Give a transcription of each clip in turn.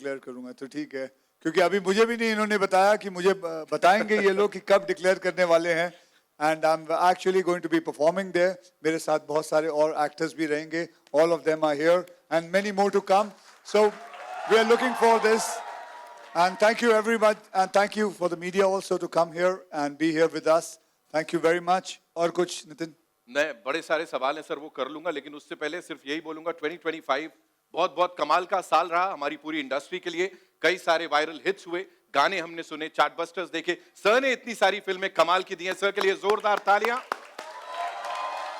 Declare करूंगा तो ठीक है, क्योंकि अभी मुझे भी नहीं इन्होंने बताया कि मुझे बताएंगे ये लोग कि कब डिक्लेयर करने वाले हैं. And I am actually going to be performing there. मेरे साथ बहुत सारे और एक्टर्स भी रहेंगे. All of them are here and many more to come. So we are looking for this. And thank you everyone, and thank you for the media also to come here and be here with us. Thank you very much. और कुछ नितिन? नहीं, बड़े सारे सवाल हैं sir, वो कर लूंगा, लेकिन उससे पहले सिर्फ यही बोलूंगा 2025 बहुत बहुत कमाल का साल रहा हमारी पूरी इंडस्ट्री के लिए. कई सारे वायरल हिट्स हुए, गाने हमने सुने, चार्टबस्टर्स देखे. सर ने इतनी सारी फिल्में कमाल की दी हैं. सर के लिए जोरदार तालियां.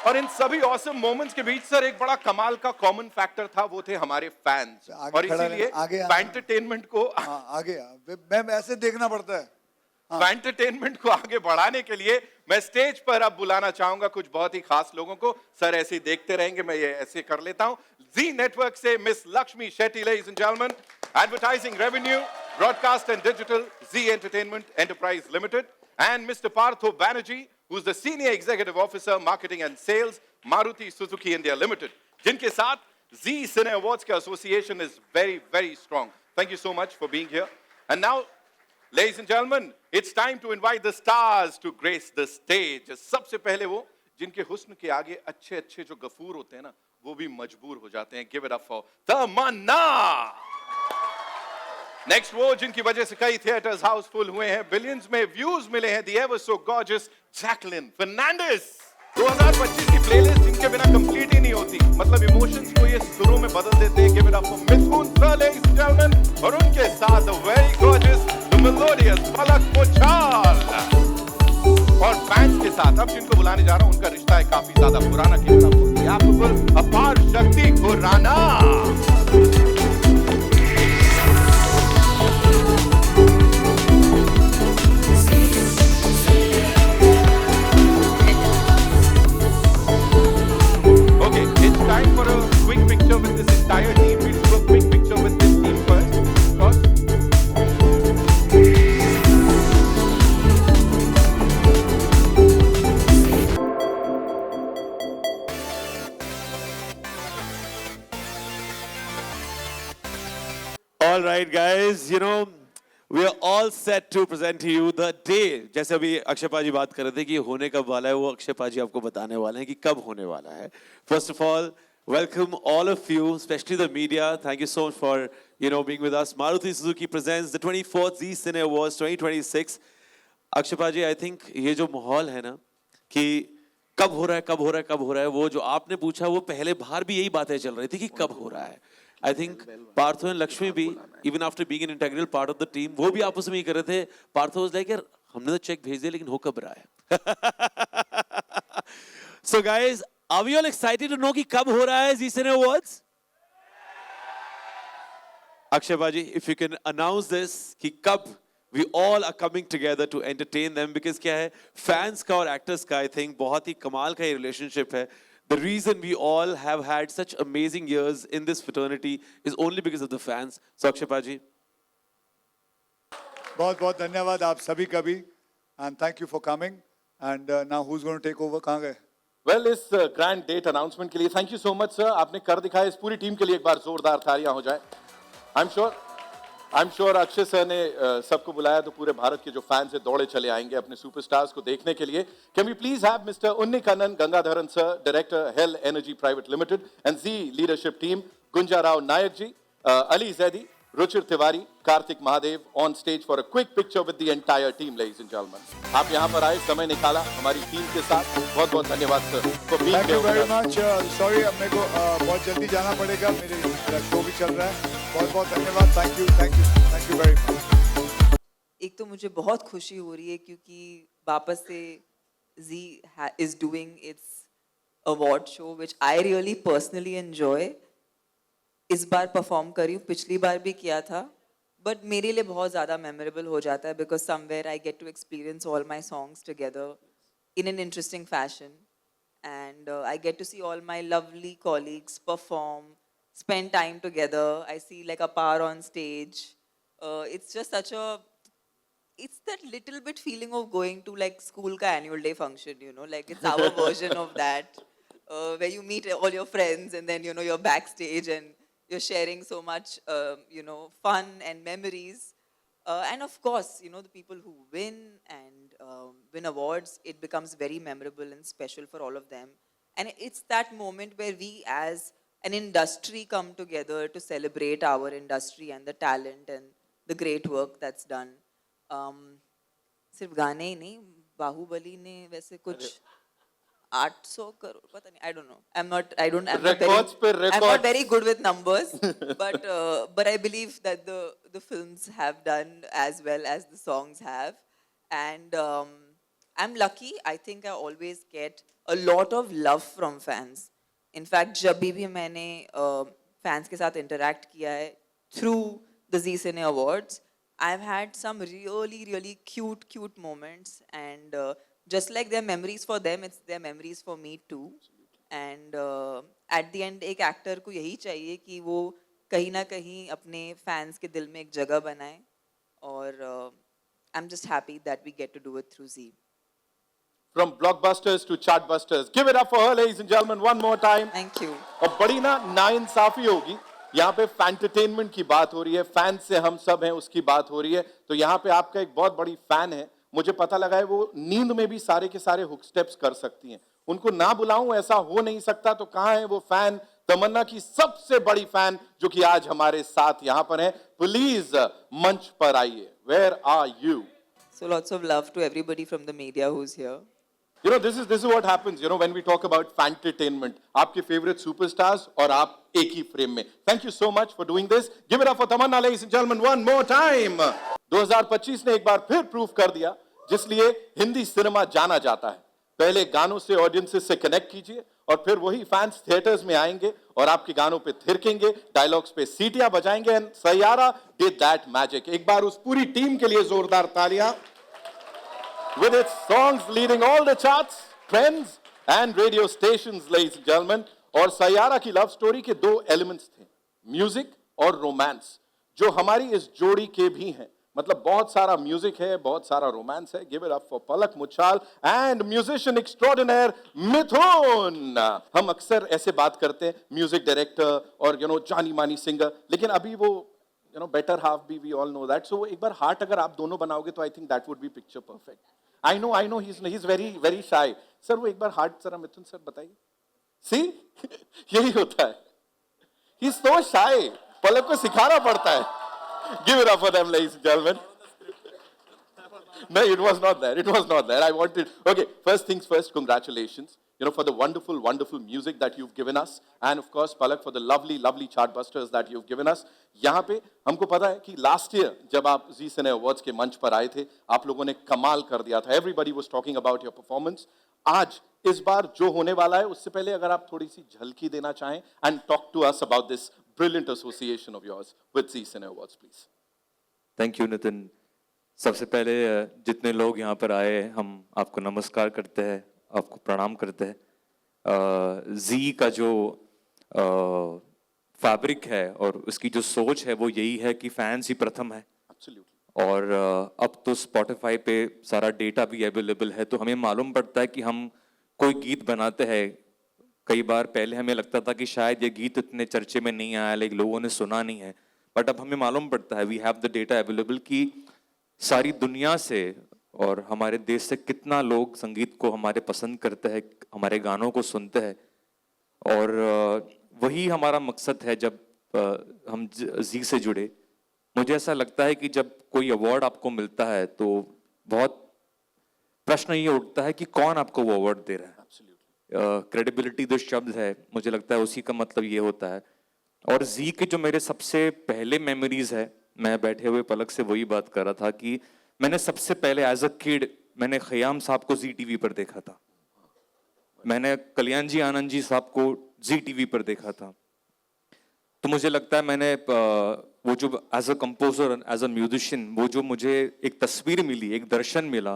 और इन सभी ऑसम मोमेंट्स के बीच सर एक बड़ा कमाल का कॉमन फैक्टर था, वो थे हमारे फैंस. और इसीलिए एंटरटेनमेंट को आगे मैं ऐसे देखना पड़ता है. एंटरटेनमेंट को आगे बढ़ाने के लिए मैं स्टेज पर अब बुलाना चाहूंगा कुछ बहुत ही खास लोगों को. सर ऐसे ही देखते रहेंगे, मैं ये ऐसे कर लेता हूं. जी नेटवर्क से miss Lakshmi Shetty, ladies and gentleman. Advertising revenue, broadcast and digital, Zee entertainment enterprise limited. And mister Partho Banerjee, who's the Senior Executive Officer, Marketing and Sales, Maruti Suzuki India Limited, जिनके साथ Zee Cine Awards का association is very, very strong. Thank you so much for being here. And now, ladies and gentlemen, it's time to invite the stars to grace the stage. सबसे पहले वो जिनके हुस्न के आगे अच्छे-अच्छे जो गफूर होते हैं ना, वो भी मजबूर हो जाते हैं. Give it up for Tamannaah. Next वो जिनकी वजह से कई थिएटर्स हाउसफुल हुए हैं, बिलियंस में व्यूज मिले हैं, the ever so gorgeous Jacqueline Fernandez. 2025 की प्लेलिस्ट जिनके बिना कंप्लीट ही नहीं होती, मतलब इमोशंस को ये सुरों में बदल देते हैं. Give it up for Mithun sir, ladies and gentleman. और उनके साथ the very gorgeous, the melodious Palak Muchhal. और फैंस के साथ अब जिनको बुलाने जा रहा हूं, उनका रिश्ता है काफी ज्यादा पुराना. गिव इट अप फॉर अपार शक्ति Khurana. Time for a quick picture with this entire team. We'll do a quick picture with this team first. All right, guys, you know, we are all set to present to you the day. जैसे अभी अक्षय पाजी बात कर रहे थे कि होने कब वाला है, वो अक्षय पाजी आपको बताने वाले हैं कि कब होने वाला है. First of all, welcome all of you, especially the media. Thank you so much for, being with us. Maruti Suzuki presents the 24th Zee Cine Awards 2026. Akshay पाजी, I think ये जो माहौल है ना कि कब हो रहा है, वो जो आपने पूछा, वो पहले बाहर भी यही बातें चल रही थी कि कब हो रहा है. I think Partho and Lakshmi भी, even after being an integral part of the team, वो भी आपस में ही कर रहे थे. पार्थो was like, यार हमने तो चेक भेज दिया, लेकिन हो कब रहा है? So guys, are we all excited to know कि कब हो रहा है Zee Cine Awards? Akshay Baji, if you can announce this कि कब we all are coming together to entertain them, because क्या है, fans का और actors का I think बहुत ही कमाल का ये relationship है. The reason we all have had such amazing years in this fraternity is only because of the fans. So Akshay Baji, बहुत बहुत धन्यवाद आप सभी का भी. And thank you for coming. And now who's going to take over? कहाँ गए? Well, इस ग्रैंड डेट अनाउंसमेंट के लिए thank you so much sir. आपने कर दिखाया. इस पूरी टीम के लिए एक बार जोरदार तालियां हो जाए. I'm sure अक्षय सर ने सबको बुलाया तो पूरे भारत के जो फैंस हैं दौड़े चले आएंगे अपने सुपरस्टार्स को देखने के लिए. Can we please have Mr. Unnikannan Gangadharan sir, Director, Hell Energy Private Limited, and Zee leadership team, Gunja Rao Nayak ji, Ali Zaidi, Ruchir Tiwari, Karthik Mahadev on stage for a quick picture with the entire team, ladies and gentlemen. आप यहाँ पर आए, समय निकाला हमारी team के साथ. बहुत बहुत धन्यवाद sir for being here. Thank you very much. Sorry, अब मेरे को बहुत जल्दी जाना पड़ेगा, मेरे शो भी चल रहा है. बहुत बहुत धन्यवाद. Thank you very much. एक तो मुझे बहुत खुशी हो रही है क्योंकि वापस से Zee is doing its award show which I really personally enjoy. इस बार परफॉर्म करी हूँ, पिछली बार भी किया था, बट मेरे लिए बहुत ज़्यादा मेमोरेबल हो जाता है because somewhere I get to experience all my songs together in an interesting fashion, and I get to see all my lovely colleagues perform, spend time together. I see like Apar on stage. It's just such a, it's that little bit feeling of going to like school ka annual day function, like it's our version of that, where you meet all your friends and then you're backstage and you're sharing so much, fun and memories. And of course, the people who win and win awards, it becomes very memorable and special for all of them. And it's that moment where we as an industry come together to celebrate our industry and the talent and the great work that's done. Um, सिर्फ गाने ही नहीं, बाहुबली ने वैसे कुछ 800 करोड़, पता नहीं, I don't know. I'm not Records पे I'm not records. very good with numbers, but I believe that the films have done as well as the songs have, and I'm lucky. I think I always get a lot of love from fans. In fact, जब भी मैंने fans के साथ interact किया है through the Zee Cine Awards, I've had some really, really cute moments, and just like their memories for them, it's their memories for me too. And at the end, एक actor को यही चाहिए कि वो कहीं ना कहीं अपने fans के दिल में एक जगह बनाए, और I'm just happy that we get to do it through Zee. From blockbusters to chartbusters. Give it up for her, ladies and gentlemen, one more time. Thank you. और बड़ी नाइंसाफी होगी, यहाँ पे फैंटरटेनमेंट की बात हो रही है, फैन से हम सब हैं उसकी बात हो रही है, तो यहाँ पे आपका एक बहुत बड़ी फैन है, मुझे पता लगा है वो नींद में भी सारे के सारे हुक स्टेप्स कर सकती हैं, उनको ना बुलाऊं ऐसा हो नहीं सकता, तो कहाँ है वो फैन, तमन्ना की सबसे बड़ी फैन जो कि आज हमारे साथ यहाँ पर है, प्लीज मंच पर आइए. Where are you? So lots of love to everybody from the media who's here. You know, this is what happens, when we talk about fantainment. आपके favorite superstars और आप एक ही frame में. Thank you so much for doing this. Give it up for Tamanna, ladies and gentlemen, one more time. 2025 ने एक बार फिर proof कर दिया, जिसलिए हिंदी सिनेमा जाना जाता है. पहले गानों से ऑडियंसेस से कनेक्ट कीजिए और फिर वही फैंस थिएटर्स में आएंगे और आपके गानों पे थिरकेंगे, डायलॉग्स पे सीटियां बजाएंगे. And Saiyaara did that magic. एक बार उस पूरी टीम के लिए जोरदार तालियां. With its songs leading all the charts, trends and radio stations, ladies and gentlemen. और सैयारा की लव स्टोरी के दो एलिमेंट्स थे, म्यूजिक और रोमांस, जो हमारी इस जोड़ी के भी हैं. मतलब बहुत सारा म्यूजिक है, बहुत सारा रोमांस है. Give it up for Palak Muchhal and musician extraordinary Mithun. हम अक्सर ऐसे बात करते हैं, म्यूजिक डायरेक्टर और जानी मानी सिंगर, लेकिन अभी वो better half भी, we all know that. So एक बार हार्ट अगर आप दोनों बनाओगे तो I think that would be picture perfect. I know he's very shy. Sir वो एक बार हार्ट जरा मिथुन सर बताइए. See, यही होता है. He's so shy. पलक को सिखाना पड़ता है. Give it up for them, ladies and gentlemen. No, it was not there. It was not there. I wanted. Okay, first things first. Congratulations. For the wonderful music that you've given us, and of course, Palak, for the lovely chartbusters that you've given us. यहाँ पे हमको पता है कि last year जब आप Zee Cine Awards के मंच पर आए थे, आप लोगों ने कमाल कर दिया था. Everybody was talking about your performance. आज इस बार जो होने वाला है, उससे पहले अगर आप थोड़ी सी झलकी देना चाहें, and talk to us about this brilliant association of yours with Zee Cine Awards, please. Thank you, Nitin. सबसे पहले जितने लोग यहाँ पर आए, हम आपको नमस्कार करते हैं, आपको प्रणाम करते हैं. जी का जो फैब्रिक है और उसकी जो सोच है वो यही है कि फैंस ही प्रथम है. Absolutely. और अब तो स्पॉटिफाई पे सारा डेटा भी अवेलेबल है, तो हमें मालूम पड़ता है कि हम कोई गीत बनाते हैं. कई बार पहले हमें लगता था कि शायद ये गीत इतने चर्चे में नहीं आया, लेकिन लोगों ने सुना नहीं है, बट अब हमें मालूम पड़ता है, we have the data available कि सारी दुनिया से और हमारे देश से कितना लोग संगीत को हमारे पसंद करते हैं, हमारे गानों को सुनते हैं. और वही हमारा मकसद है जब हम जी से जुड़े. मुझे ऐसा लगता है कि जब कोई अवार्ड आपको मिलता है तो बहुत प्रश्न ये उठता है कि कौन आपको वो अवार्ड दे रहा है. क्रेडिबिलिटी जो शब्द है, मुझे लगता है उसी का मतलब ये होता है. और जी के जो मेरे सबसे पहले मेमोरीज है, मैं बैठे हुए पलक से वही बात कर रहा था कि मैंने सबसे पहले एज अ किड मैंने खयाम साहब को जी टीवी पर देखा था. मैंने कल्याण जी आनंद जी साहब को जी टीवी पर देखा था. तो मुझे लगता है मैंने वो जो as a composer, as a musician, वो जो मुझे एक तस्वीर मिली, एक दर्शन मिला,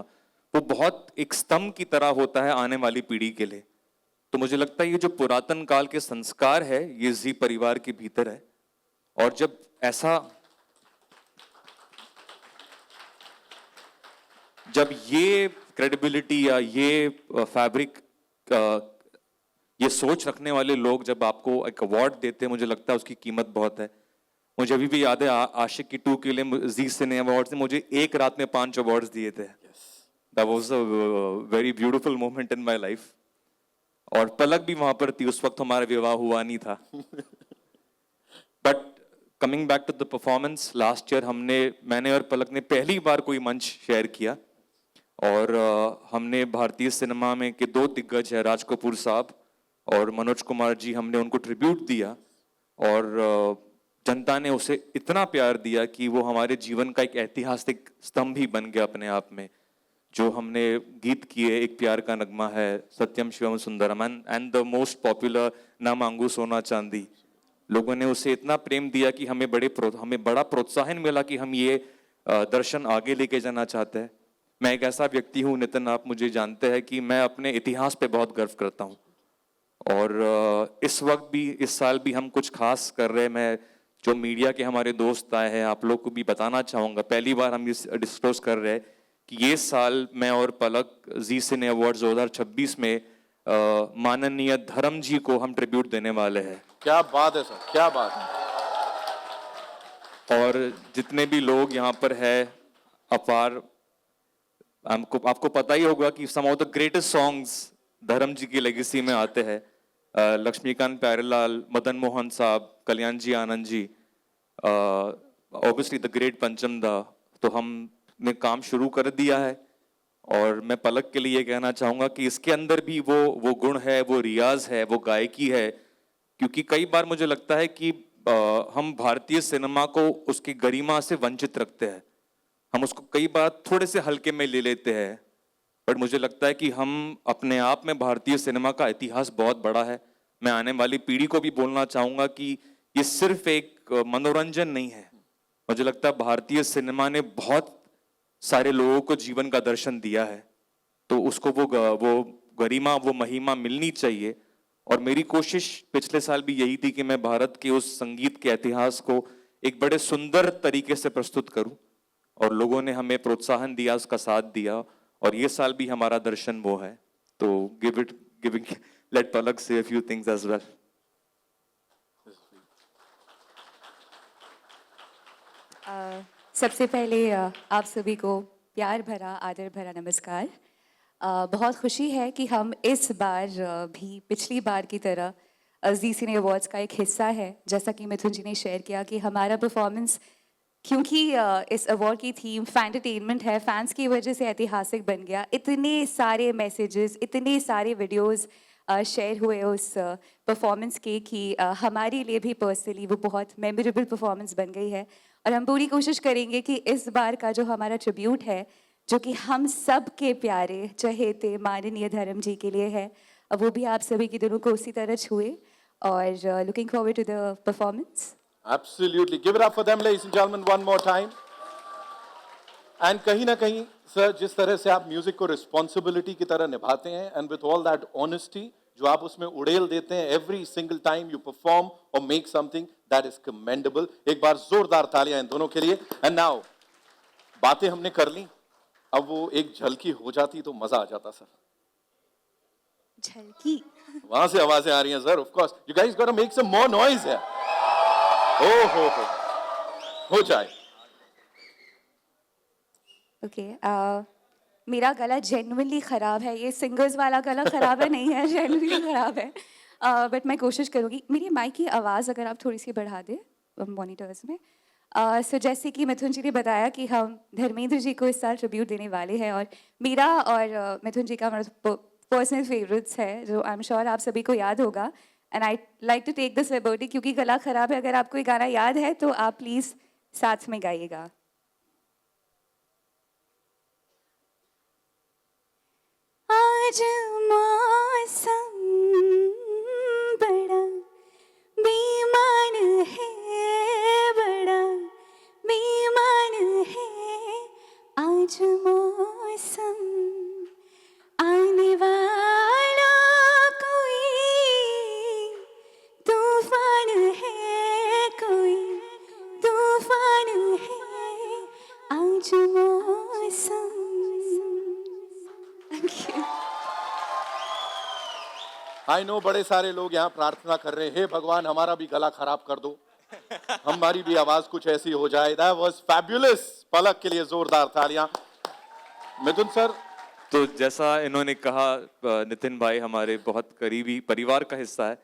वो बहुत एक स्तंभ की तरह होता है आने वाली पीढ़ी के लिए. तो मुझे लगता है ये जो पुरातन काल के संस्कार है, ये जी परिवार के भीतर है. और जब ऐसा, जब ये क्रेडिबिलिटी या ये फैब्रिक ये सोच रखने वाले लोग जब आपको एक अवार्ड देते हैं, मुझे लगता है उसकी कीमत बहुत है। मुझे अभी भी याद है आशिक की 2 के लिए जी सिने अवार्ड्स ने मुझे एक रात में 5 अवार्ड्स दिए थे। That was a very beautiful moment in my life. और पलक भी वहां पर थी, उस वक्त हमारा विवाह हुआ नहीं था। But coming back to the performance, last year मैंने और पलक ने पहली बार कोई मंच शेयर किया, और हमने भारतीय सिनेमा में के 2 दिग्गज है, राज कपूर साहब और मनोज कुमार जी, हमने उनको ट्रिब्यूट दिया। और जनता ने उसे इतना प्यार दिया कि वो हमारे जीवन का एक ऐतिहासिक स्तंभ ही बन गया अपने आप में। जो हमने गीत किए, एक प्यार का नगमा है, Satyam Shivam Sundaram, and the most popular Na Mangu सोना चांदी, लोगों ने उसे इतना प्रेम दिया कि हमें बड़ा प्रोत्साहन मिला कि हम ये दर्शन आगे लेके जाना चाहते हैं। मैं एक ऐसा व्यक्ति हूँ नितिन, आप मुझे जानते हैं कि मैं अपने इतिहास पे बहुत गर्व करता हूँ। और इस वक्त भी, इस साल भी हम कुछ खास कर रहे हैं। मैं जो मीडिया के हमारे दोस्त आए हैं, आप लोग को भी बताना चाहूँगा, पहली बार हम इस डिस्क्लोज कर रहे हैं कि ये साल मैं और पलक जी सिने अवार्ड्स 2026 में माननीय धर्म जी को हम ट्रिब्यूट देने वाले हैं। क्या बात है सर, क्या बात है। और जितने भी लोग यहाँ पर है, अपार, आपको पता ही होगा कि सम ऑफ द ग्रेटेस्ट सॉन्ग्स धर्म जी की लेगेसी में आते हैं। लक्ष्मीकांत प्यारेलाल, मदन मोहन साहब, कल्याण जी Anand ji, obviously the great पंचम दा। तो हमने काम शुरू कर दिया है, और मैं पलक के लिए कहना चाहूंगा कि इसके अंदर भी वो गुण है, वो रियाज है, वो गायकी है। क्योंकि कई बार मुझे लगता है कि हम भारतीय सिनेमा को उसकी गरिमा से वंचित रखते हैं। हम उसको कई बार थोड़े से हल्के में ले लेते हैं, बट मुझे लगता है कि हम अपने आप में, भारतीय सिनेमा का इतिहास बहुत बड़ा है। मैं आने वाली पीढ़ी को भी बोलना चाहूंगा कि ये सिर्फ एक मनोरंजन नहीं है। मुझे लगता है भारतीय सिनेमा ने बहुत सारे लोगों को जीवन का दर्शन दिया है, तो उसको वो गरिमा, वो महिमा मिलनी चाहिए। और मेरी कोशिश पिछले साल भी यही थी कि मैं भारत के उस संगीत के इतिहास को एक बड़े सुंदर तरीके से प्रस्तुत करूं, और लोगों ने हमें प्रोत्साहन दिया, उसका साथ दिया, और ये साल भी हमारा दर्शन वो है। तो लेट पलक से a few things as well. सबसे पहले आप सभी को प्यार भरा, आदर भरा नमस्कार। बहुत खुशी है कि हम इस बार भी पिछली बार की तरह जी सिने अवार्ड्स का एक हिस्सा है। जैसा कि मिथुन जी ने शेयर किया कि हमारा परफॉर्मेंस, क्योंकि इस अवार्ड की थीम फैंटरटेनमेंट है, फैंस की वजह से ऐतिहासिक बन गया। इतने सारे मैसेजेस, इतने सारे वीडियोस शेयर हुए उस परफॉर्मेंस के कि हमारे लिए भी पर्सनली वो बहुत मेमोरेबल परफॉर्मेंस बन गई है। और हम पूरी कोशिश करेंगे कि इस बार का जो हमारा ट्रिब्यूट है, जो कि हम सब के प्यारे चहेते माननीय धर्म जी के लिए है, वो भी आप सभी के दिलों को उसी तरह छुए। और looking forward to the performance. Absolutely. Give it up for them, ladies and gentlemen, one more time. And कहीं ना कहीं सर, जिस तरह से आप म्यूजिक को रिस्पॉन्सिबिलिटी की तरह निभाते हैं, and with all that honesty जो आप उसमें उड़ेल देते हैं every single time you perform और make something, that is commendable. एक बार जोरदार तालियां इन दोनों के लिए। एंड नाउ बातें हमने कर ली, अब वो एक झलकी हो जाती तो मजा आ जाता सर। झलकी। वहां से आवाजें आ रही हैं sir, of course you guys got to make some more noise है। हो जाए। ओके, मेरा गला जेन्युइनली ख़राब है। ये सिंगर्स वाला गला ख़राब है, नहीं है, जेन्युइनली ख़राब है। बट मैं कोशिश करूँगी। मेरी माइक की आवाज़ अगर आप थोड़ी सी बढ़ा दें मॉनिटर्स में। सो जैसे कि मिथुन जी ने बताया कि हम धर्मेंद्र जी को इस साल ट्रिब्यूट देने वाले हैं, और मेरा और मिथुन जी का पर्सनल फेवरेट्स है, जो आई एम श्योर आप सभी को याद होगा। And I like to take this liberty, क्योंकि गला ख़राब है, अगर आपको ये गाना याद है तो आप प्लीज़ साथ में गाइएगा। आज मौसम बड़ा बेईमान है, बड़ा बेईमान है। आज मौसम आने वाला कोई तूफान है, कोई तूफान है। आज मौसम। Thank you. आई नो बड़े सारे लोग यहाँ प्रार्थना कर रहे हैं, हे भगवान हमारा भी गला खराब कर दो, हमारी भी आवाज कुछ ऐसी हो जाए। That was fabulous. पलक के लिए जोरदार तालियां। मिथुन सर, तो जैसा इन्होंने कहा, नितिन भाई हमारे बहुत करीबी परिवार का हिस्सा है,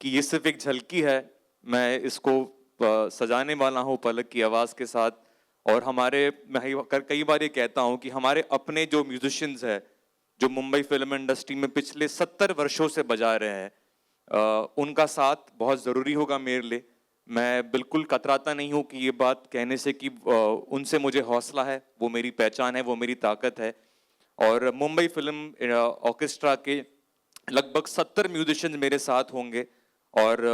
कि ये सिर्फ एक झलकी है। मैं इसको सजाने वाला हूँ पलक की आवाज के साथ। और मैं कई बार ये कहता हूँ कि हमारे अपने जो म्यूजिशियंस हैं, जो मुंबई फिल्म इंडस्ट्री में पिछले 70 वर्षों से बजा रहे हैं, उनका साथ बहुत ज़रूरी होगा मेरे लिए। मैं बिल्कुल कतराता नहीं हूँ कि ये बात कहने से कि उनसे मुझे हौसला है, वो मेरी पहचान है, वो मेरी ताकत है। और मुंबई फिल्म ऑर्केस्ट्रा के लगभग 70 म्यूजिशियंस मेरे साथ होंगे, और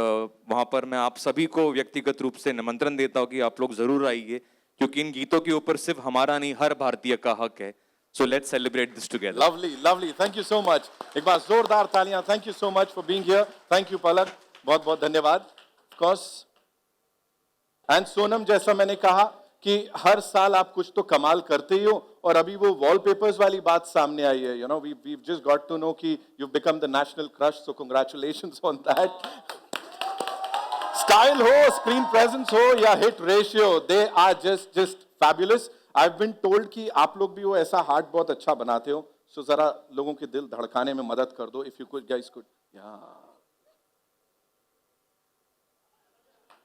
वहाँ पर मैं आप सभी को व्यक्तिगत रूप से निमंत्रण देता हूँ कि आप लोग ज़रूर आइए, क्योंकि इन गीतों के ऊपर सिर्फ हमारा नहीं, हर भारतीय का हक है। So let's celebrate this together. Lovely lovely, thank you so much. एक बार जोरदार तालियां। Thank you so much for being here. Thank you Palak, बहुत बहुत धन्यवाद। Of course. एंड सोनम, जैसा मैंने कहा कि हर साल आप कुछ तो कमाल करते ही हो, और अभी वो वॉलपेपर्स वाली बात सामने आई है। You know, we just got to know कि you become the national crush, so congratulations on that. Style हो, स्क्रीन प्रेजेंस हो या hit ratio, they are just fabulous. I have been told कि आप लोग भी वो ऐसा हार्ट बहुत अच्छा बनाते हो, सो जरा लोगों के दिल धड़काने में मदद कर दो। If you could guys could, या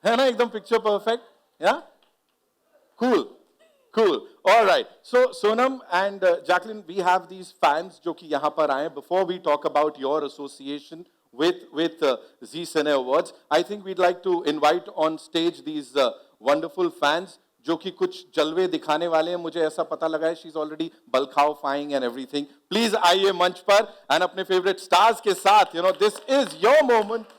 है ना, एकदम पिक्चर परफेक्ट। या cool, cool. All right. So Sonam and Jacqueline, we have these fans जो कि यहाँ पर आए. Before we talk about your association with Zee Cine Awards, I think we'd like to invite on stage these wonderful fans जो कि कुछ जलवे दिखाने वाले हैं। मुझे ऐसा पता लगा है she's already balkhawifying and everything. Please आइए मंच पर and अपने favorite stars के साथ. You know, this is your moment.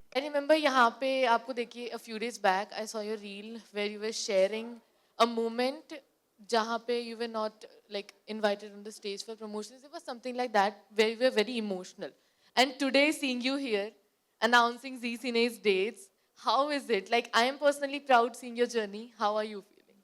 I remember यहाँ पे आपको देखिए a few days back I saw your reel where you were sharing a moment जहाँ पे you were not like invited on the stage for promotions. It was something like that where you were very emotional. And today seeing you here announcing Zee Cine's dates, how is it? Like I am personally proud seeing your journey. How are you feeling?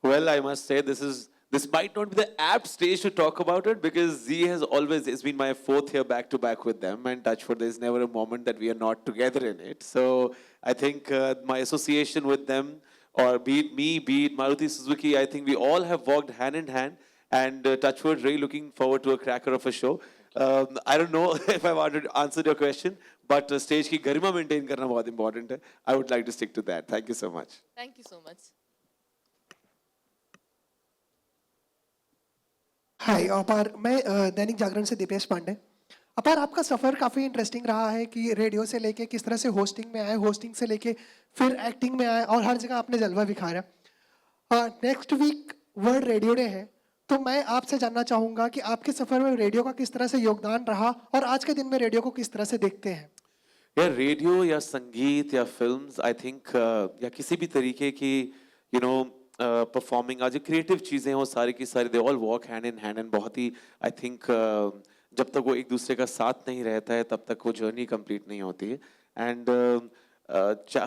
Well, I must say this might not be the apt stage to talk about it, because Zee has always, it's been my 4th year back to back with them, and Touchwood, there's never a moment that we are not together in it. So I think my association with them, or be it me, be it Maruti Suzuki, I think we all have walked hand in hand, and Touchwood, really looking forward to a cracker of a show. I don't know if I wanted to answer your question, but stage की गरिमा maintain करना बहुत important है. I would like to stick to that. Thank you so much. Thank you so much. हाय अपार, मैं दैनिक जागरण से दीपेश पांडे। अपार, आपका सफ़र काफ़ी इंटरेस्टिंग रहा है कि रेडियो से लेके किस तरह से होस्टिंग में आए, होस्टिंग से लेके फिर एक्टिंग में आए, और हर जगह आपने जलवा दिखाया। Next week world radio day है, तो मैं आपसे जानना चाहूँगा कि आपके सफ़र में रेडियो का किस तरह से योगदान रहा, और आज के दिन में रेडियो को किस तरह से देखते हैं? या रेडियो या संगीत या फिल्म्स, आई थिंक या किसी भी तरीके की यू नो परफॉर्मिंग, आज क्रिएटिव चीज़ें हो, सारी की सारी they all walk hand in hand, and बहुत ही आई थिंक जब तक वो एक दूसरे का साथ नहीं रहता है तब तक वो जर्नी कंप्लीट नहीं होती है। एंड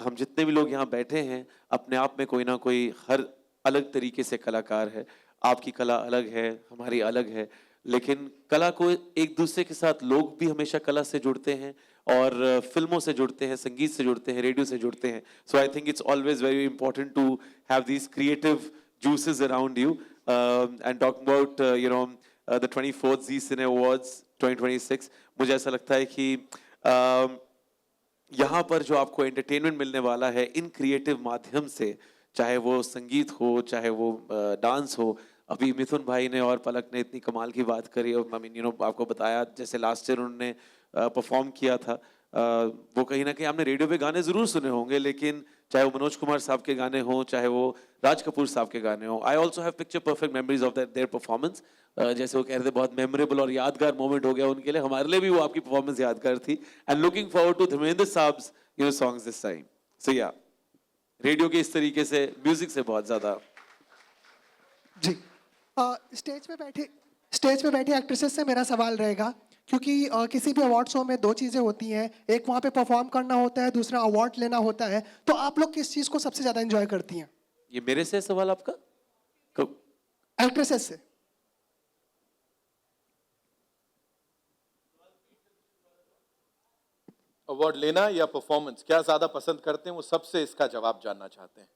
हम जितने भी लोग यहाँ बैठे हैं, अपने आप में कोई ना कोई हर अलग तरीके से कलाकार है। आपकी कला अलग है, हमारी अलग है, लेकिन कला को एक दूसरे के साथ लोग भी हमेशा कला से जुड़ते हैं, और फिल्मों से जुड़ते हैं, संगीत से जुड़ते हैं, रेडियो से जुड़ते हैं। So I think it's always very important to have these creative juices around you. And talking about the 24th Zee Cine Awards 2026, मुझे ऐसा लगता है कि यहाँ पर जो आपको एंटरटेनमेंट मिलने वाला है इन क्रिएटिव माध्यम से, चाहे वो संगीत हो, चाहे वो डांस हो। अभी मिथुन भाई ने और पलक ने इतनी कमाल की बात करी, और आई मीन आपको बताया जैसे लास्ट ईयर उन्होंने परफॉर्म किया था, वो कहीं ना कहीं आपने रेडियो पे गाने जरूर सुने होंगे, लेकिन चाहे वो मनोज कुमार साहब के गाने हों, चाहे वो राज कपूर साहब के गाने हों, I also have picture perfect memories of their performance. जैसे वो कह रहे थे, बहुत मेमोरेबल और यादगार मोमेंट हो गया उनके लिए, हमारे लिए भी वो आपकी परफॉर्मेंस यादगार थी। And looking forward to Dharmendra साहब्स सॉन्ग्स दिस टाइम। सो या रेडियो के इस तरीके से म्यूजिक से बहुत ज्यादा। जी, स्टेज पे बैठे एक्ट्रेसेस से मेरा सवाल रहेगा क्योंकि किसी भी अवार्ड शो में दो चीज़ें होती हैं, एक वहाँ पे परफॉर्म करना होता है, दूसरा अवार्ड लेना होता है। तो आप लोग किस चीज़ को सबसे ज़्यादा एंजॉय करती हैं ये मेरे से है सवाल आपका? कब? एक्ट्रेसेस से? अवार्ड लेना या परफॉर्मेंस, क्या ज्यादा पसंद करते हैं, वो सबसे इसका जवाब जानना चाहते हैं।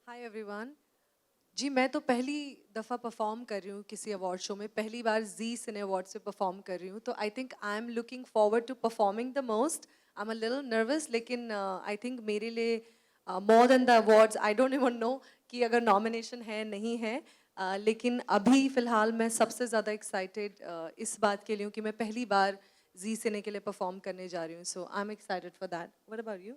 Hi everyone. जी मैं तो पहली दफ़ा परफॉर्म कर रही हूँ किसी अवार्ड शो में, पहली बार जी सिने अवार्ड से परफॉर्म कर रही हूँ, तो I think I am looking forward to performing the most. I am a little nervous, लेकिन आई थिंक मेरे लिए more than the awards, I don't even know कि अगर नॉमिनेशन है नहीं है, लेकिन अभी फ़िलहाल मैं सबसे ज़्यादा एक्साइटेड इस बात के लिए हूँ कि मैं पहली बार जी सिने के लिए परफॉर्म करने जा रही हूँ, so I am excited for that. What about you?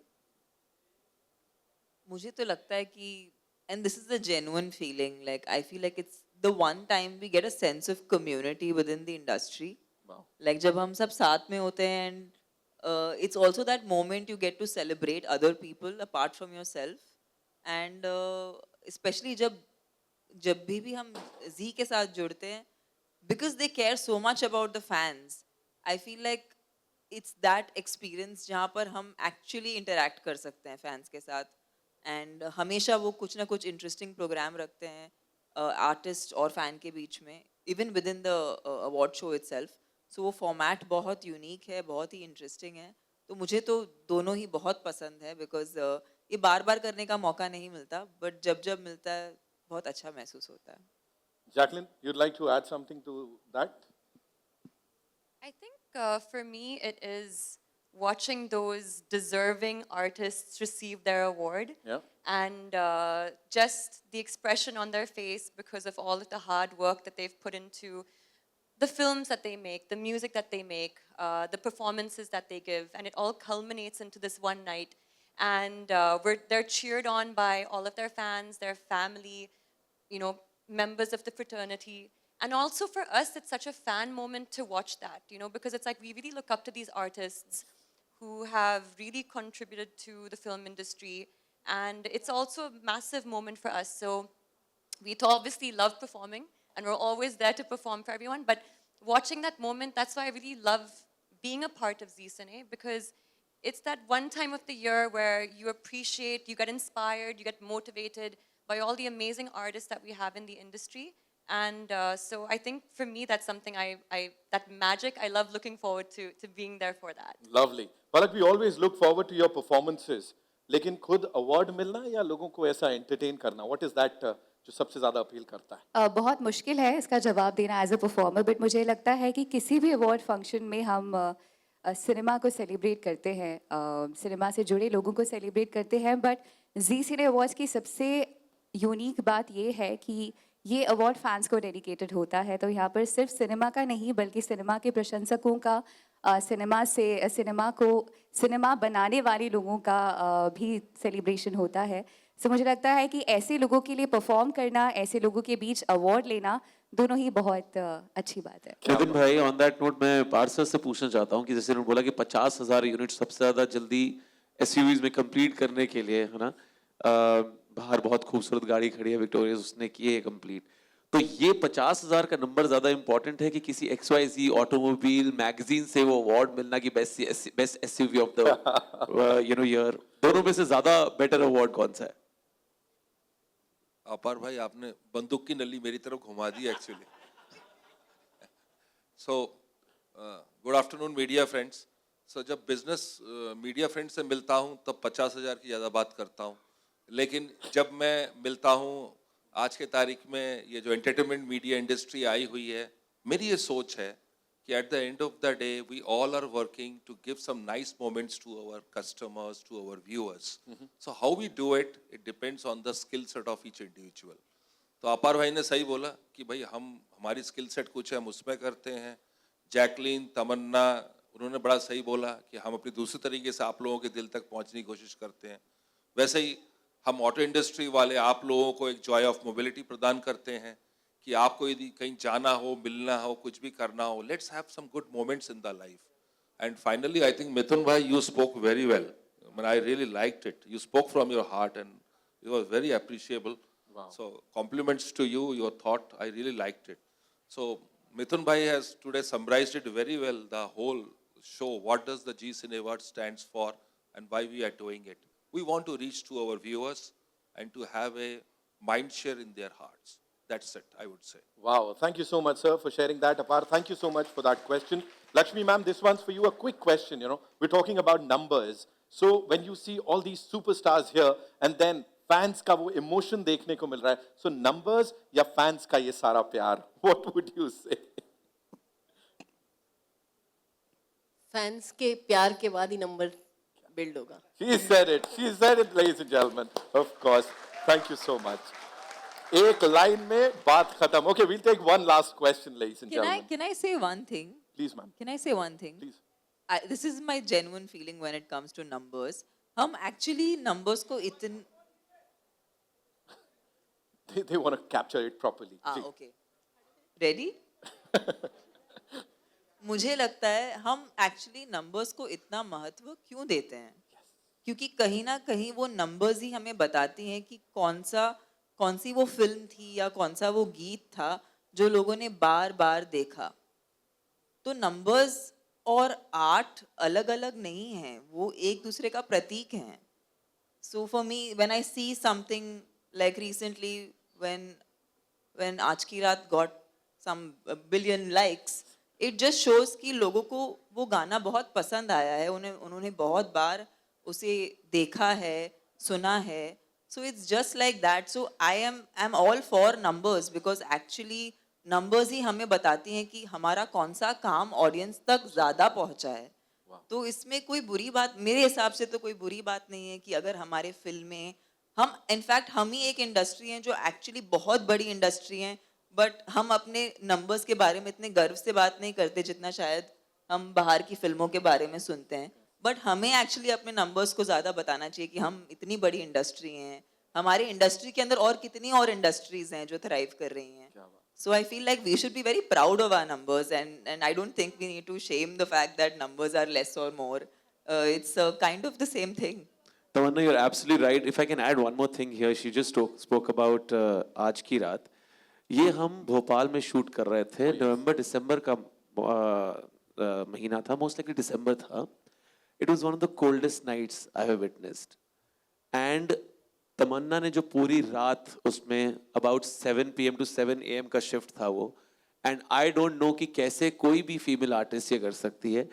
मुझे तो लगता है कि and this is the genuine feeling, like I feel like it's the one time we get a sense of community within the industry. Wow. Like जब हम सब साथ में होते हैं, and it's also that moment you get to celebrate other people apart from yourself, and especially जब भी हम Z के साथ जुड़ते हैं, because they care so much about the fans, I feel like it's that experience जहाँ पर हम actually interact कर सकते हैं fans के साथ, एंड हमेशा वो कुछ ना कुछ इंटरेस्टिंग प्रोग्राम रखते हैं आर्टिस्ट और फैन के बीच में, even within the award show itself. So वो फॉर्मेट बहुत यूनिक है, बहुत ही इंटरेस्टिंग है, तो मुझे तो दोनों ही बहुत पसंद है, बिकॉज ये बार बार करने का मौका नहीं मिलता, बट जब जब मिलता है बहुत अच्छा महसूस होता है। Jacqueline, you'd like to add something to that? I think for me, it is watching those deserving artists receive their award. Yeah. And just the expression on their face because of all of the hard work that they've put into the films that they make, the music that they make, the performances that they give, and it all culminates into this one night. And they're cheered on by all of their fans, their family, you know, members of the fraternity. And also for us, it's such a fan moment to watch that, you know, because it's like we really look up to these artists who have really contributed to the film industry. And it's also a massive moment for us. So we obviously love performing, and we're always there to perform for everyone. But watching that moment, that's why I really love being a part of Z Cine, because it's that one time of the year where you appreciate, you get inspired, you get motivated by all the amazing artists that we have in the industry. And so I think for me, that's something that magic, I love looking forward to being there for that. Lovely. Palak, we always look forward to your performances. लेकिन खुद award मिलना या लोगों को ऐसा entertain करना, what is that जो सबसे ज्यादा अपील करता है? बहुत मुश्किल है इसका जवाब देना एज अ परफॉर्मर, बट मुझे लगता है कि किसी भी अवार्ड फंक्शन में हम सिनेमा को सेलिब्रेट करते हैं, सिनेमा से जुड़े लोगों को सेलिब्रेट करते हैं, बट जी सिने अवार्ड्स की सबसे यूनिक बात ये है कि ये अवार्ड फैंस को डेडिकेटेड होता है। तो यहाँ पर सिर्फ सिनेमा का नहीं, बल्कि सिनेमा के प्रशंसकों का, सिनेमा बनाने वाले लोगों का भी सेलिब्रेशन होता है। सो मुझे लगता है कि ऐसे लोगों के लिए परफॉर्म करना, ऐसे लोगों के बीच अवार्ड लेना, दोनों ही बहुत अच्छी बात है। नितिन भाई, ऑन दैट नोट मैं पार्सर से पूछना चाहता हूँ कि जैसे उन्होंने बोला कि 50,000 यूनिट सबसे ज़्यादा जल्दी एसयूवीज में कंप्लीट करने के लिए, है ना, बाहर बहुत खूबसूरत गाड़ी खड़ी है विक्टोरिया, उसने की है कंप्लीट, तो ये 50,000 का नंबर ज्यादा इंपॉर्टेंट है कि किसी XYZ ऑटोमोबाइल मैगजीन से वो अवार्ड मिलना कि best SUV of the year, दोनों में से ज्यादा बेटर अवार्ड कौन सा है? अपार भाई, आपने बंदूक की नली मेरी तरफ घुमा दी actually. So good afternoon media friends. So जब बिजनेस मीडिया फ्रेंड्स से मिलता हूँ तब 50,000 की ज़्यादा बात करता हूँ, लेकिन जब मैं मिलता हूँ आज के तारीख में, ये जो एंटरटेनमेंट मीडिया इंडस्ट्री आई हुई है, मेरी ये सोच है कि at the end of the day we all are working to give some nice moments to our customers, to our viewers. So how we do it, it depends on the skill set of each individual. तो अपार भाई ने सही बोला कि भाई हमारी skill set कुछ है, हम उसमें करते हैं। जैकलीन, तमन्ना, उन्होंने बड़ा सही बोला कि हम अपनी दूसरी तरीके से आप लोगों के दिल तक पहुंचने की कोशिश करते हैं। वैसे ही हम ऑटो इंडस्ट्री वाले आप लोगों को एक जॉय ऑफ मोबिलिटी प्रदान करते हैं कि आपको यदि कहीं जाना हो, मिलना हो, कुछ भी करना हो, let's have some good moments in the life. And finally I think Mithun भाई, you spoke very well, I really liked it, you spoke from your heart and it was very appreciable. So compliments to you, your thought, I really liked it. So Mithun Bhai has today summarized it very well, the whole show. What does the G Cine Award stands for and why we are doing it. We want to reach to our viewers and to have a mind share in their hearts. That's it, I would say. Wow, thank you so much, sir, for sharing that. Apar, thank you so much for that question. Lakshmi ma'am, this one's for you. A quick question, we're talking about numbers. So when you see all these superstars here and then fans का वो emotion देखने को मिल रहा है, so numbers या fans का ये सारा प्यार, what would you say? Fans के प्यार के बाद ही नंबर बिल्ड होगा. She said it, ladies and gentlemen. Of course. Thank you so much. एक लाइन में बात खत्म. Okay, we'll take one last question, ladies and gentlemen. Can I say one thing? Please, ma'am. Can I say one thing? Please. This is my genuine feeling when it comes to numbers. हम actually numbers को इतन They want to capture it properly. Ji. okay. Ready? मुझे लगता है हम actually numbers को इतना महत्व क्यों देते हैं? क्योंकि कहीं ना कहीं वो नंबर्स ही हमें बताती हैं कि कौन सी वो फिल्म थी या कौन सा वो गीत था जो लोगों ने बार बार देखा. तो नंबर्स और आर्ट अलग अलग नहीं हैं, वो एक दूसरे का प्रतीक हैं. So for me, when I see something like recently when आज की रात got some billion likes, it just shows कि लोगों को वो गाना बहुत पसंद आया है, उन्होंने बहुत बार उसे देखा है, सुना है. So it's just like that. So I'm all for numbers because actually numbers ही हमें बताती हैं कि हमारा कौन सा काम ऑडियंस तक ज़्यादा पहुंचा है. तो इसमें कोई बुरी बात, मेरे हिसाब से तो कोई बुरी बात नहीं है कि अगर हमारे फिल्में इनफैक्ट हम ही एक इंडस्ट्री हैं जो एक्चुअली बहुत बड़ी इंडस्ट्री हैं, बट हम अपने नंबर्स के बारे में इतने गर्व से बात नहीं करते जितना शायद हम बाहर की फिल्मों के बारे में सुनते हैं. बट हमें एक्चुअली अपने नंबर्स को ज़्यादा बताना चाहिए कि हम इतनी बड़ी इंडस्ट्री हैं, हमारे इंडस्ट्री के अंदर और कितनी और इंडस्ट्रीज हैं जो थ्राइव कर रही हैं. So I feel like we should be very proud of our numbers and I don't think we need to shame the fact that numbers are less or more. It's kind of the same thing. Tamanna, you're absolutely right. If I can add one more thing here, she just spoke about आज की रात. ये हम भोपाल में shoot कर रहे थे, नवंबर-दिसंबर का महीना था, most likely दिसंबर था. It was one of the coldest nights I have witnessed. And तमन्ना ने जो पूरी रात उसमें about 7 PM to 7 AM का शिफ्ट था वो, and I don't know कि कैसे कोई भी फीमेल आर्टिस्ट ये कर सकती है.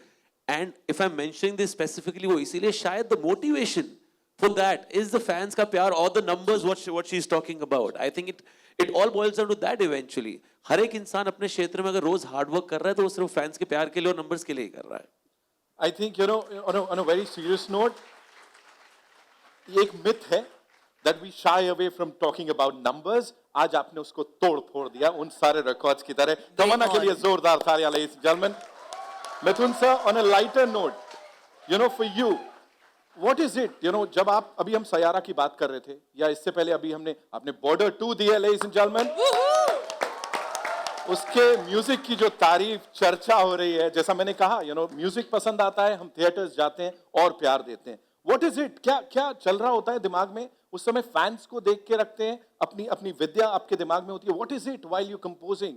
And if I'm mentioning this specifically, वो इसीलिए शायद the motivation for that is the fans का प्यार or the numbers what she's talking about. I think it all boils down to that eventually. हर एक इंसान अपने क्षेत्र में अगर रोज हार्ड वर्क कर रहा है तो वो सिर्फ फैंस के प्यार के लिए और नंबर्स के लिए ही कर रहा है. I think on a very serious note, ये एक myth है that we shy away from talking about numbers. आज आपने उसको तोड़ फोड़ दिया उन सारे रिकॉर्ड्स की तरह. तमन्ना के लिए जोरदार तालियां, ladies and gentlemen. Mithun sir, on a lighter note, for you, what is it, जब आप अभी हम सयारा की बात कर रहे थे या इससे पहले अभी आपने बॉर्डर 2 दी है, ladies and gentlemen. उसके म्यूजिक की जो तारीफ चर्चा हो रही है, जैसा मैंने कहा, म्यूजिक पसंद आता है, हम थिएटर्स जाते हैं और प्यार देते हैं. What is it? क्या चल रहा होता है दिमाग में उस समय? फैंस को देख के रखते हैं, अपनी विद्या आपके दिमाग में होती है. What is it while you composing?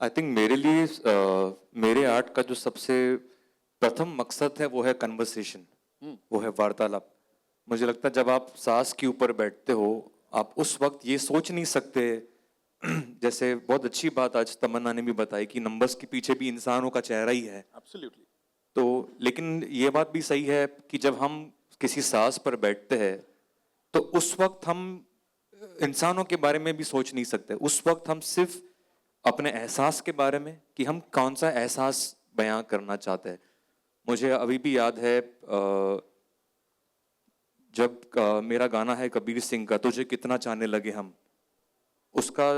I think मेरे लिए मेरे आर्ट का जो सबसे प्रथम मकसद है वो है कन्वर्सेशन, वो है वार्तालाप. मुझे लगता है जब आप सांस के ऊपर बैठते हो, आप उस वक्त ये सोच नहीं सकते. जैसे बहुत अच्छी बात आज तमन्ना ने भी बताई कि नंबर्स के पीछे भी इंसानों का चेहरा ही है. Absolutely. तो लेकिन ये बात भी सही है कि जब हम किसी सांस पर बैठते हैं तो उस वक्त हम इंसानों के बारे में भी सोच नहीं सकते. उस वक्त हम सिर्फ अपने एहसास के बारे में कि हम कौन सा एहसास बयां करना चाहते हैं. मुझे अभी भी याद है जब मेरा गाना है कबीर सिंह का, तुझे कितना चाहने लगे हम, उसका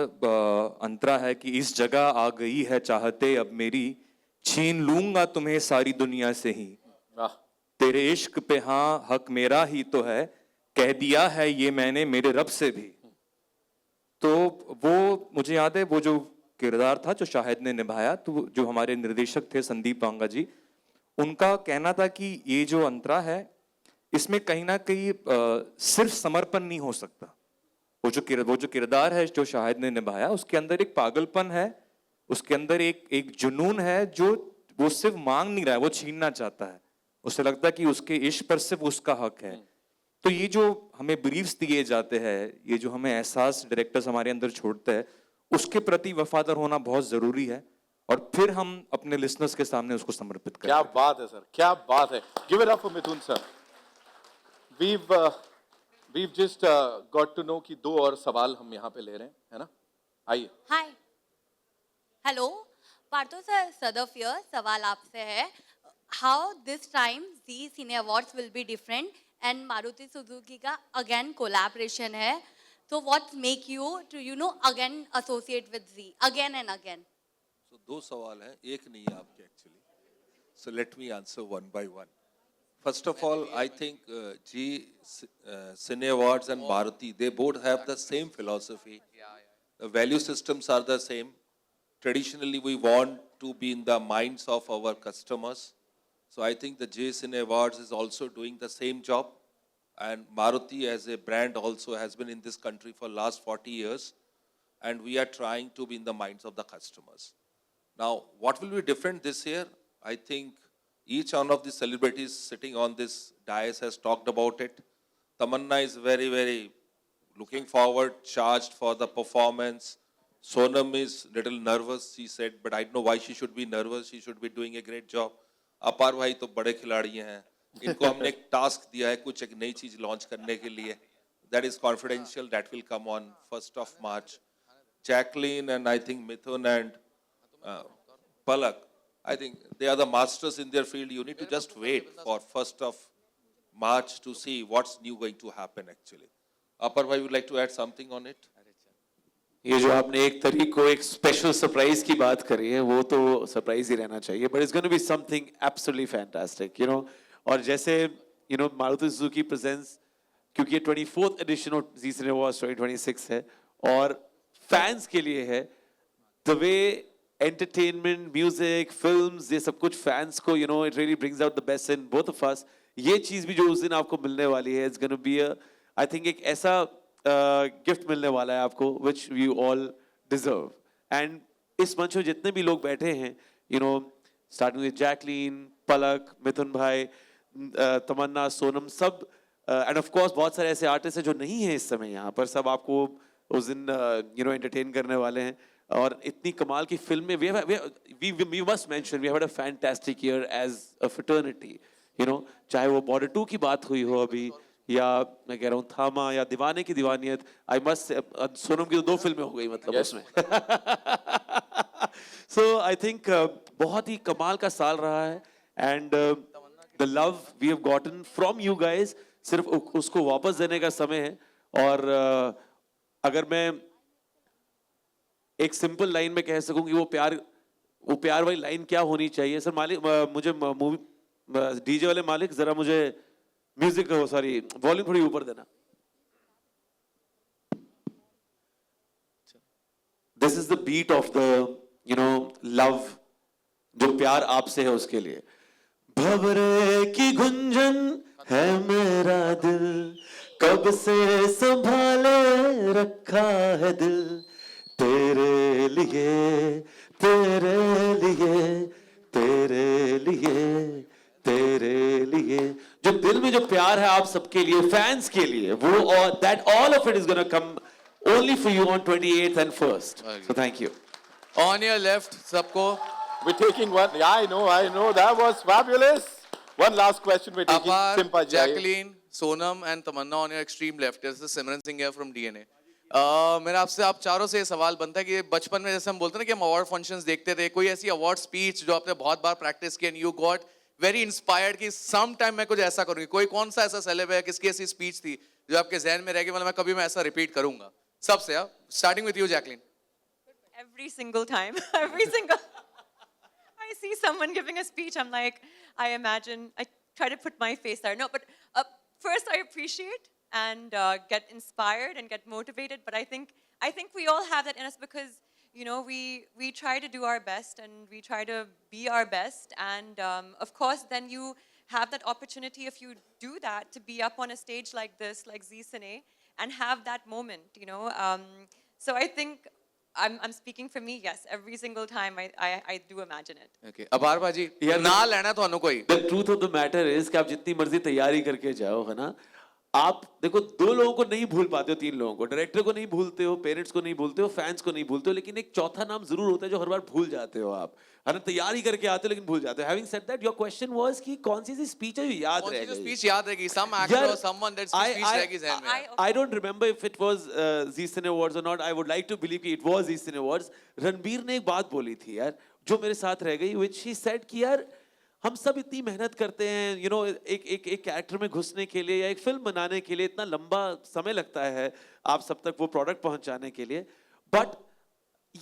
अंतरा है कि इस जगह आ गई है चाहते अब मेरी, छीन लूंगा तुम्हें सारी दुनिया से ही, तेरे इश्क पे हाँ हक मेरा ही तो है, कह दिया है ये मैंने मेरे रब से भी. तो वो मुझे याद है वो जो किरदार था जो शाहिद ने निभाया, तो जो हमारे निर्देशक थे संदीप पांगा जी, उनका कहना था कि ये जो अंतरा है इसमें कहीं ना कहीं सिर्फ समर्पण नहीं हो सकता. वो जो किरदार है जो शाहिद ने निभाया उसके अंदर एक पागलपन है उसके अंदर एक जुनून है जो वो सिर्फ मांग नहीं रहा है, वो छीनना चाहता है। उसे लगता है कि उसके इश्क पर सिर्फ उसका हक है। तो ये जो हमें ब्रीफ्स दिए जाते हैं, ये जो हमें एहसास डायरेक्टर्स हमारे अंदर छोड़ते हैं, उसके प्रति वफादार होना बहुत जरूरी है, और फिर हम अपने लिसनर्स के सामने उसको समर्पित करें। क्या बात है सर, क्या बात है। Give it up for Mithun sir. We've just got to know कि 2 और सवाल हम यहाँ पे ले रहे हैं, है ना? आइए। Hi hello Partho sir, Sadaf here. सवाल आपसे है, how this time Zee cine awards will be different and Maruti Suzuki का अगेन कोलैबोरेशन है, so what make you to again associate with Z again and again? So 2 सवाल हैं, एक नहीं है आपके actually. So let me answer one by one. First of all, I think Cine Awards and Maruti, they both have the same philosophy. The value systems are the same. Traditionally, we want to be in the minds of our customers. So I think the J Cine Awards is also doing the same job. And Maruti as a brand also has been in this country for last 40 years. And we are trying to be in the minds of the customers. Now, what will be different this year? I think each one of the celebrities sitting on this dais has talked about it. Tamanna is very, very looking forward, charged for the performance. Sonam is little nervous, she said, but I don't know why she should be nervous. She should be doing a great job. अपार भाई तो बड़े खिलाड़ी हैं, इनको हमने एक task दिया है कुछ एक नई चीज लॉन्च करने के लिए. That is confidential. That will come on 1st of March. Jacqueline and I think Mithun and Palak, I think they are the masters in their field. You need to just wait for 1st of March to see what's new going to happen actually. Apar bhai, would like to add something on it? ये जो आपने एक तरीके को एक special surprise की बात करी है, वो तो सरप्राइज ही रहना चाहिए, but it's gonna be something absolutely fantastic, और जैसे मारुति सुजुकी प्रेजेंट्स, क्योंकि ये 24th edition of Zee cine awards 2026 है और फैंस के लिए है, the way entertainment, music, films, ये सब कुछ फैंस को it really brings out the best in both of us. ये चीज भी जो उस दिन आपको मिलने वाली है, it's gonna be I think एक ऐसा गिफ्ट मिलने वाला है आपको which you all deserve. And इस मंच में जितने भी लोग बैठे हैं, starting with Jacqueline, Palak, Mithun भाई, तमन्ना, सोनम, सब, एंड ऑफ कोर्स बहुत सारे ऐसे आर्टिस्ट हैं जो नहीं हैं इस समय यहाँ पर, सब आपको उस दिन एंटरटेन करने वाले हैं. और इतनी कमाल की फिल्म में we must mention we have had a fantastic year as a fraternity. चाहे वो Border 2 की बात हुई हो अभी, या मैं कह रहा हूँ थामा, या दीवाने की दीवानियत. आई मस्ट, सोनम की तो 2 फिल्में हो गई मतलब उसमें. सो आई थिंक बहुत ही कमाल का साल रहा है, and the love we have gotten from you guys, सिर्फ उसको वापस देने का समय है. और अगर मैं एक सिंपल लाइन में कह सकूं कि वो प्यार वाली लाइन क्या होनी चाहिए, सर मालिक, मुझे मूवी डीजे वाले मालिक जरा मुझे म्यूजिक, सॉरी वॉल्यूम थोड़ी ऊपर देना. This is the beat of the love, जो प्यार आपसे है उसके लिए. भंवरे की गुंजन है मेरा दिल, कब से संभाले रखा है दिल, तेरे लिए, तेरे लिए, तेरे लिए, तेरे लिए. जो दिल में जो प्यार है आप सबके लिए, फैंस के लिए, वो, और that all of it is gonna come only for you on 28th and 1st. So thank you. On your left, सबको. We're taking one. Yeah, I know. That was fabulous. One last question we're taking. Apar, Jacqueline, Sonam and Tamanna on your extreme left. This is Simran Singh here from DNA. मेरा आपसे, आप चारों से ये सवाल बनता है कि बचपन में जैसे हम बोलते हैं ना कि हम अवार्ड फंक्शंस देखते थे, कोई ऐसी अवार्ड स्पीच जो आपने बहुत बार प्रैक्टिस की and you got very inspired कि सम टाइम मैं कुछ ऐसा करूंगी, कोई कौन सा ऐसा सेलेब है, किसकी ऐसी स्पीच थी जो आपके जहन में रह गई, मतलब मैं कभी मैं ऐसा रिपीट करूंगा? सबसे, starting with you Jacqueline. Every single time, I see someone giving a speech, I'm like, I try to put my face there. No, but first I appreciate and get inspired and get motivated. But I think we all have that in us because, we try to do our best and we try to be our best. And of course, then you have that opportunity, if you do that, to be up on a stage like this, like Z Cine, and have that moment, So I think I'm speaking for me, yes. Every single time I do imagine it. Okay. अपार भाजी ना लेना तो अनु कोई The truth of the matter is कि आप जितनी मर्जी तैयारी करके जाओ है ना, आप देखो 2 लोगों को नहीं भूल पाते हो, 3 लोगों को, डायरेक्टर को नहीं भूलते हो, पेरेंट्स को नहीं भूलते हो, फैंस को नहीं भूलते हो, लेकिन एक चौथा नाम जरूर होता है जो हर बार भूल जाते हो आप, है ना, तैयारी करके आते हो लेकिन भूल जाते हो. Having said that, your question was कि कौन सी स्पीच है जो याद कौन रह सी जो गई? स्पीच याद रहेगी some actor यार, or someone that speech रहेगी जहन में I don't remember if it was Zee Cine Awards or not. I would like to believe कि it was Zee Cine Awards. Ranbir ने एक बात बोली थी यार, जो मेरे साथ रह गई, which he said कि यार हम सब इतनी मेहनत करते हैं, you know, एक कैरेक्टर में घुसने के लिए या एक फिल्म बनाने के लिए इतना लंबा समय लगता है आप सब तक वो प्रोडक्ट पहुंचाने के लिए, बट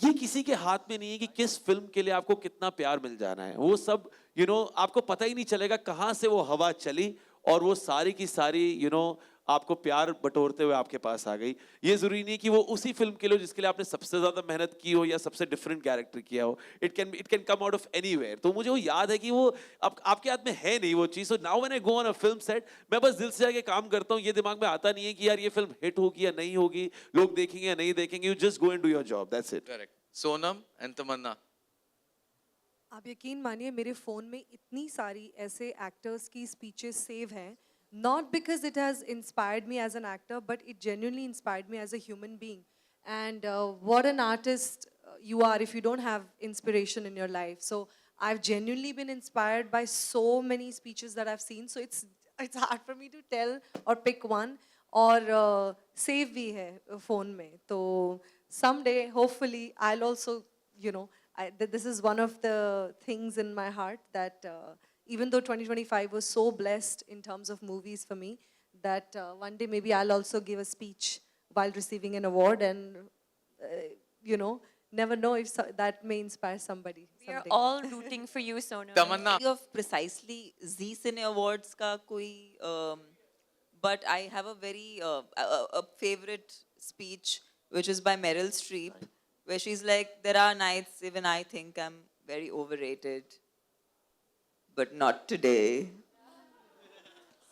ये किसी के हाथ में नहीं है कि किस फिल्म के लिए आपको कितना प्यार मिल जाना है. वो सब you know, आपको पता ही नहीं चलेगा कहाँ से वो हवा चली और वो सारी की सारी you know, आपको प्यार बटोरते हुए आपके पास आ गई. ये जरूरी नहीं कि वो उसी फिल्म के लिए जिसके लिए आपने सबसे ज्यादा मेहनत की हो या सबसे डिफरेंट कैरेक्टर किया हो. It can come out of anywhere. तो मुझे वो याद है कि वो आपके हाथ में है नहीं वो चीज. So now when I go on a film set, मैं बस दिल से जाके काम करता हूँ. ये दिमाग में आता नहीं है कि यार ये फिल्म हिट होगी या नहीं होगी, लोग देखेंगे या नहीं देखेंगे. You just go and do your job, that's it. Correct. Sonam and Tamannaah, आप यकीन मानिए मेरे फ़ोन में इतनी सारी ऐसे एक्टर्स की स्पीचेस सेव हैं, not because it has inspired me as an actor, but it genuinely inspired me as a human being. And what an artist you are if you don't have inspiration in your life. So I've genuinely been inspired by so many speeches that I've seen. So it's hard for me to tell or pick one. और save भी है phone में. तो someday, hopefully, I'll also, you know, this is one of the things in my heart that even though 2025 was so blessed in terms of movies for me, that one day maybe I'll also give a speech while receiving an award, and you know, never know if that may inspire somebody We are someday. all rooting for you, Sonam. Tamannaah, Of precisely Zee Cine Awards का कोई but I have a very a favorite speech which is by Meryl Streep, where she's like, there are nights even I think I'm very overrated, but not today.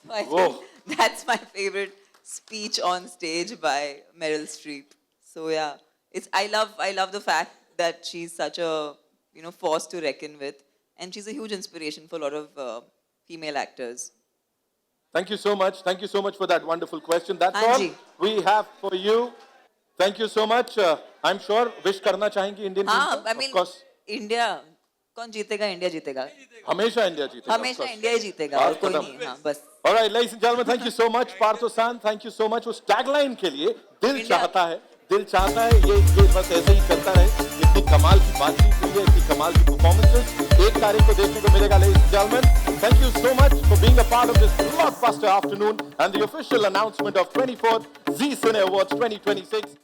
So I think that's my favorite speech on stage by Meryl Streep. So yeah, I love the fact that she's such a force to reckon with, and she's a huge inspiration for a lot of female actors. Thank you so much. Thank you so much for that wonderful question. That's all Anji. we have for you. Thank you so much. I'm sure wish करना चाहेंगे Indian team हाँ, को? I mean, Of course. India कौन जीतेगा? India जीतेगा. हमेशा India जीतेगा. हमेशा इंडिया ही जीतेगा और कोई नहीं. हाँ, बस. All right, ladies and gentlemen, thank you so much. Partho San, thank you so much. उस tagline के लिए दिल India. चाहता है ये बस ऐसे ही चलता रहे. इतनी कमाल की बातचीत हुई है, इतनी कमाल की performances 1 तारीख को देखने को मिलेगा. Ladies and gentlemen, thank you so much for being a part of this blockbuster afternoon and the official announcement of 24th Zee Cine Awards 2026.